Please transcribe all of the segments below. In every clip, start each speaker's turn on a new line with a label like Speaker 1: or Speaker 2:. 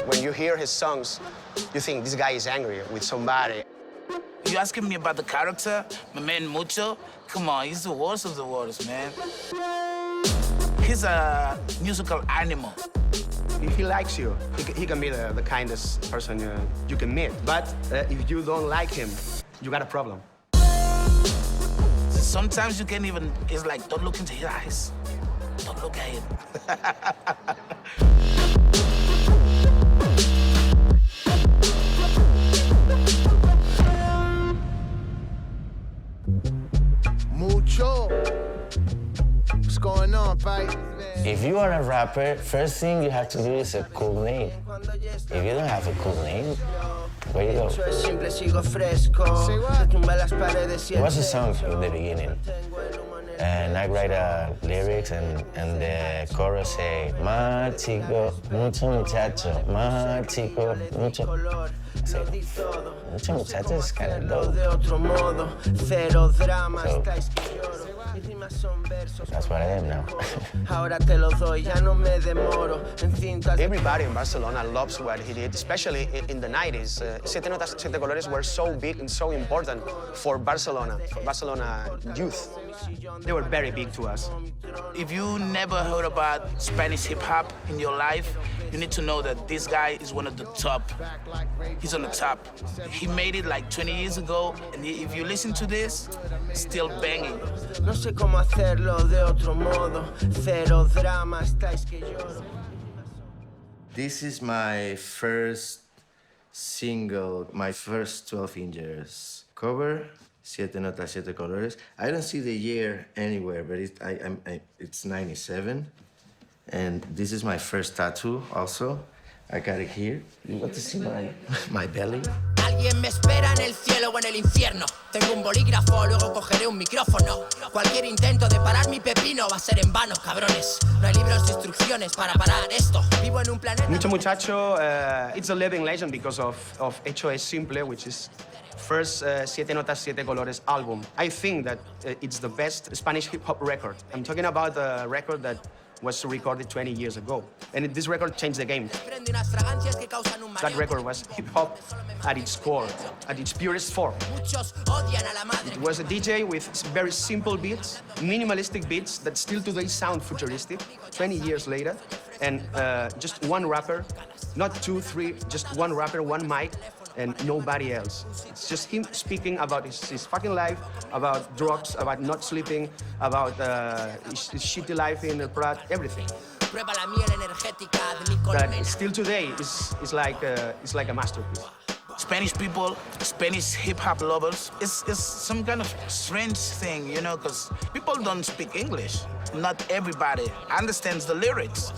Speaker 1: When you hear his songs, you think this guy is angry with somebody.
Speaker 2: You asking me about the character, my man Mucho? Come on, he's the worst of the worst, man. He's a musical animal.
Speaker 1: If he likes you, he can be the kindest person you can meet. But if you don't like him, you got a problem.
Speaker 2: Sometimes you can't even, it's like, don't look into his eyes. Don't look at him.
Speaker 3: Mucho. What's going on, fight?
Speaker 4: If you are a rapper, first thing you have to do is a cool name. If you don't have a cool name, where you go? What's the song in the beginning? And I write lyrics and the chorus say, chico, mucho muchacho, chico, mucho. I say, mucho muchacho is kind of dope. So, that's what I am now.
Speaker 1: Everybody in Barcelona loves what he did, especially in the 90s. Siete Notas, Siete Colores were so big and so important for Barcelona youth. They were very big to us.
Speaker 2: If you never heard about Spanish hip-hop in your life, you need to know that this guy is one of the top. He's on the top. He made it like 20 years ago, and if you listen to this, still banging.
Speaker 5: This is my first single, my first 12 inches cover, Siete Notas, Siete Colores. I don't see the year anywhere, but it's 97. And this is my first tattoo also. I got it here. You got to see my belly.
Speaker 6: Alguien me espera en el cielo o en el infierno. Tengo un bolígrafo, luego cogeré un micrófono. Cualquier intento de parar mi pepino va a ser en vano, cabrones. No hay libros de instrucciones para parar esto. Vivo en un planeta...
Speaker 1: Mucho Muchacho, it's a living legend because of Hecho es Simple, which is first Siete Notas, Siete Colores album. I think that it's the best Spanish hip-hop record. I'm talking about a record that was recorded 20 years ago. And this record changed the game. That record was hip-hop at its core, at its purest form. It was a DJ with very simple beats, minimalistic beats that still today sound futuristic, 20 years later. And just one rapper, not two, three, just one rapper, one mic, and nobody else. It's just him speaking about his fucking life, about drugs, about not sleeping, about his shitty life in the Prat, everything. That still today is like a masterpiece.
Speaker 2: Spanish people, Spanish hip-hop lovers, it's some kind of strange thing, you know, because people don't speak English. Not everybody understands the lyrics.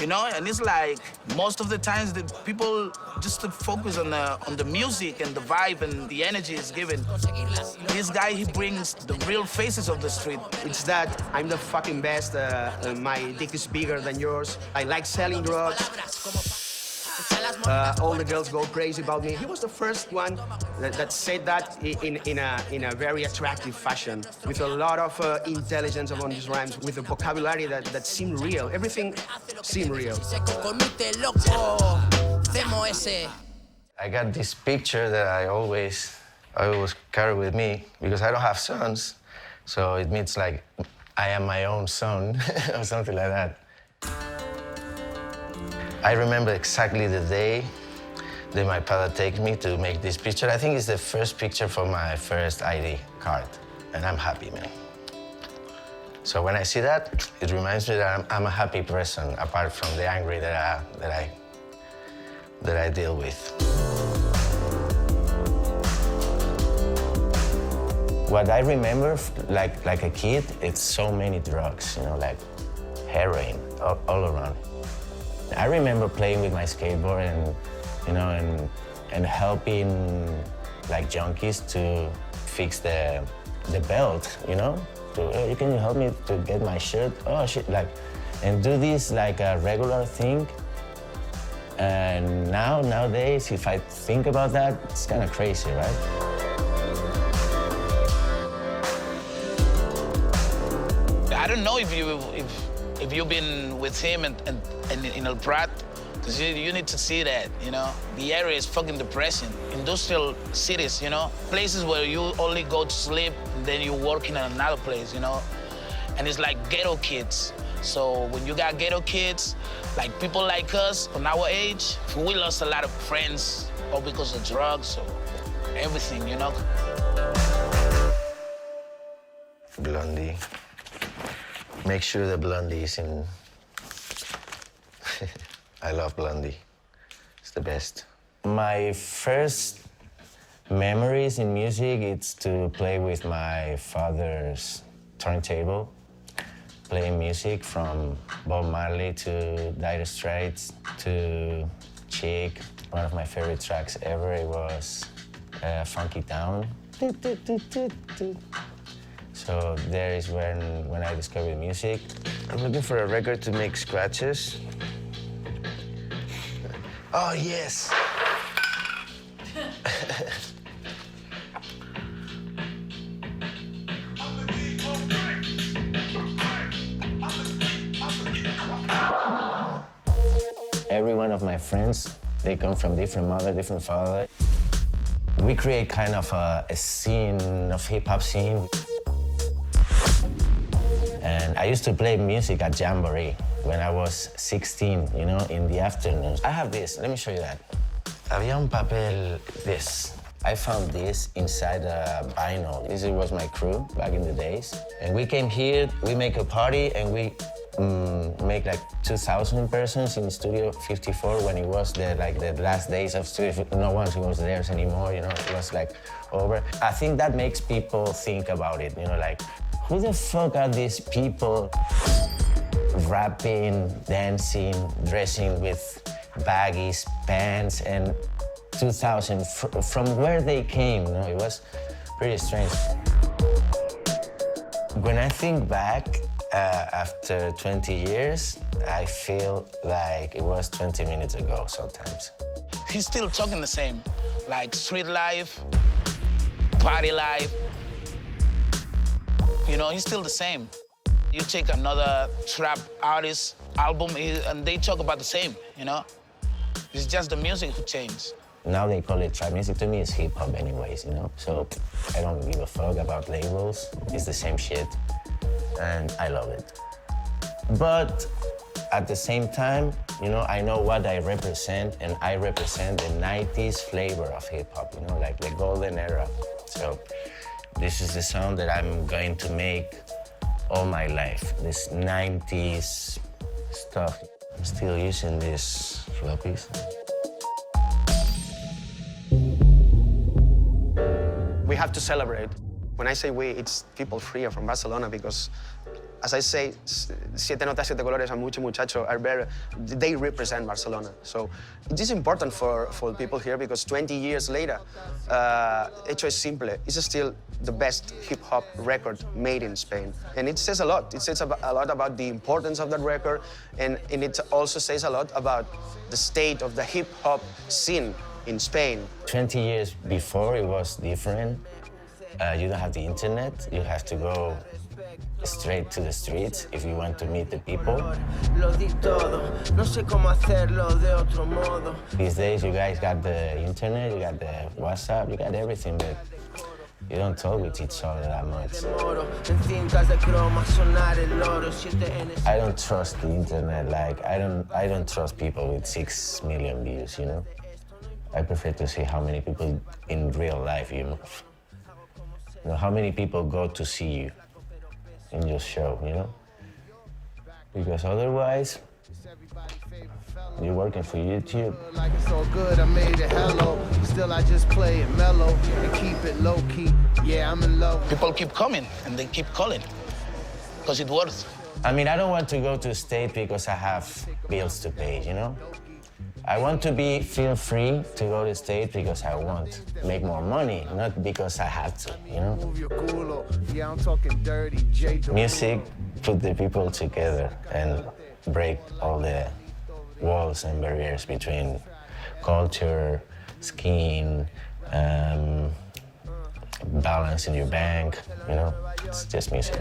Speaker 2: You know, and it's like most of the times the people just focus on the music and the vibe and the energy is given. This guy, he brings the real faces of the street.
Speaker 1: It's that I'm the fucking best, my dick is bigger than yours, I like selling drugs. All the girls go crazy about me. He was the first one that said that in a very attractive fashion, with a lot of intelligence among his rhymes, with a vocabulary that seemed real. Everything seemed real.
Speaker 4: I got this picture that I always carry with me because I don't have sons, so it means like I am my own son or something like that. I remember exactly the day that my father takes me to make this picture. I think it's the first picture for my first ID card, and I'm happy, man. So when I see that, it reminds me that I'm a happy person, apart from the angry that I deal with. What I remember, like a kid, it's so many drugs, you know, like heroin all around. I remember playing with my skateboard and, you know, and helping like junkies to fix the belt, you know? Hey, can you help me to get my shirt? Oh shit, like, and do this like a regular thing. And nowadays, if I think about that, it's kind of crazy, right?
Speaker 2: I don't know if you've been with him and in El Prat, Because you need to see that, you know? The area is fucking depressing. Industrial cities, you know? Places where you only go to sleep, and then you work in another place, you know? And it's like ghetto kids. So when you got ghetto kids, like people like us, on our age, we lost a lot of friends, all because of drugs or everything, you know?
Speaker 4: Blondie. Make sure the Blondie is in... I love Blondie. It's the best. My first memories in music, it's to play with my father's turntable, playing music from Bob Marley to Dire Straits to Chic. One of my favorite tracks ever, it was Funky Town. So there is when I discovered music. I'm looking for a record to make scratches. Oh, yes. Every one of my friends, they come from different mother, different father. We create kind of a scene, of hip-hop scene. And I used to play music at Jamboree when I was 16, you know, in the afternoon. I have this, let me show you that. Había un papel, this. I found this inside a vinyl. This was my crew back in the days. And we came here, we make a party, and we make like 2,000 persons in Studio 54 when it was the last days of Studio. No one was there anymore, you know, it was like over. I think that makes people think about it, you know, like, who the fuck are these people rapping, dancing, dressing with baggy pants and 2000, from where they came, you know, it was pretty strange. When I think back, after 20 years, I feel like it was 20 minutes ago sometimes.
Speaker 2: He's still talking the same, like street life, party life. You know, he's still the same. You take another trap artist album and they talk about the same, you know? It's just the music who changed.
Speaker 4: Now they call it trap music. To me, it's hip-hop anyways, you know? So I don't give a fuck about labels. It's the same shit, and I love it. But at the same time, you know, I know what I represent, and I represent the 90s flavor of hip-hop, you know, like the golden era. So this is the sound that I'm going to make all my life, this 90s stuff. I'm still using these floppies.
Speaker 1: We have to celebrate. When I say we, it's people here from Barcelona because, as I say, Siete Notas, Siete Colores and Mucho, Muchacho are very, they represent Barcelona. So it is important for people here because 20 years later, Hecho es Simple is still the best hip-hop record made in Spain. And it says a lot. It says a lot about the importance of that record, and it also says a lot about the state of the hip-hop scene in Spain.
Speaker 4: 20 years before, it was different. You don't have the internet. You have to go straight to the streets if you want to meet the people. These days, you guys got the internet, you got the WhatsApp, you got everything, but you don't talk with each other that much. I don't trust the internet. Like, I don't trust people with 6 million views, you know? I prefer to see how many people in real life you know, how many people go to see you in your show, you know? Because otherwise, you're working for YouTube.
Speaker 3: Like it's all good, I made it hello. Still, I just play it mellow and keep it low key. Yeah, I'm in love.
Speaker 2: People keep coming and they keep calling because it works.
Speaker 4: I mean, I don't want to go to state because I have bills to pay, you know? I want to feel free to go to state because I want to make more money, not because I have to, you know?
Speaker 3: Yeah, I'm talking dirty,
Speaker 4: Music put the people together and break all the walls and barriers between culture, skin, balance in your bank, you know? It's just music.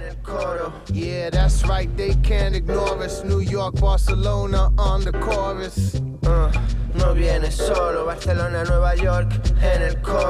Speaker 3: Yeah, that's right, they can't ignore us. New York, Barcelona on the chorus. solo, Barcelona, Nueva York, en el coro.